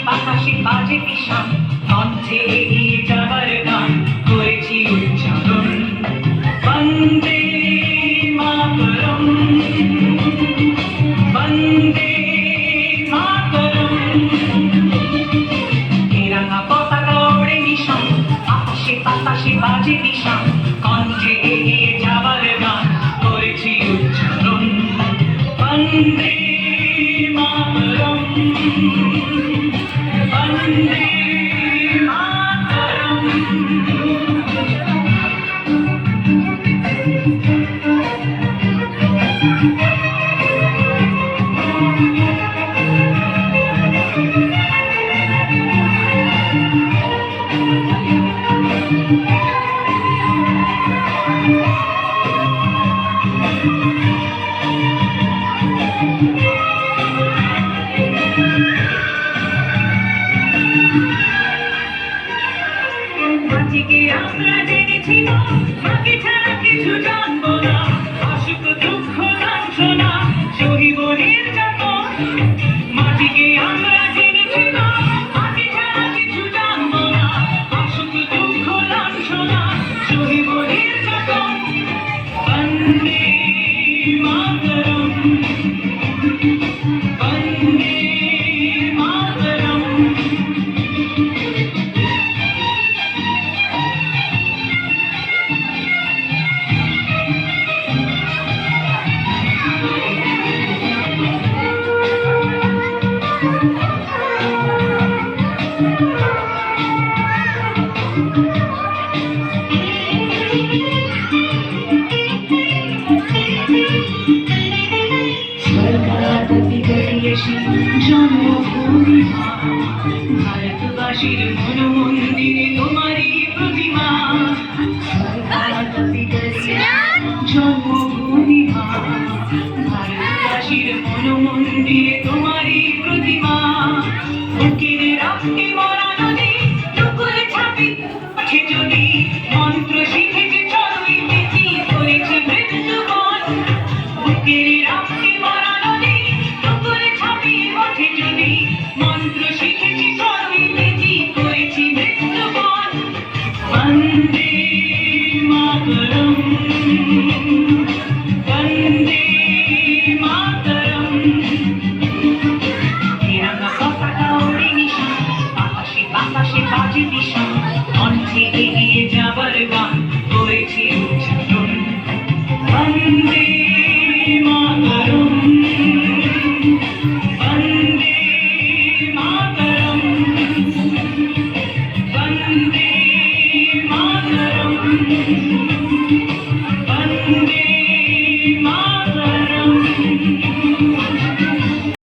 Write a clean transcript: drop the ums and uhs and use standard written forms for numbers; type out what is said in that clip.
বাতাসে বাজে বিষাণ, কণ্ঠে এগিয়ে যাবার গান করেছি উচ্চারণ। বন্দে মাতরম, বন্দে মাতরম। তেরঙ্গা পতাকা ওড়ে নিশান, আকাশে বাতাসে বাজে বিষাণ, কণ্ঠে এগিয়ে যাবার গান করেছি উচ্চারণ। বন্দে মাতরম, বন্দে মাতরম। মাটিকে আমরা জেনেছি না, মাকে ছাড়া কিছু জানবো না। অসুখ দুঃখ লাঞ্ছনা সহিব নির্যাতন। মাটিকে আমরা জেনেছি না, মাকে ছাড়া কিছু জানবো না। অসুখ দুঃখ লাঞ্ছনা সহিব নির্যাতন। বন্দে মাতরম, বন্দে মাতরম। জন্মভূমি ভারতবাসীর মন মন্দিরে তোমারই প্রতিমা। জন্মভূমি ভারতবাসীর মন মন্দিরে তোমারই প্রতিমা। বুকে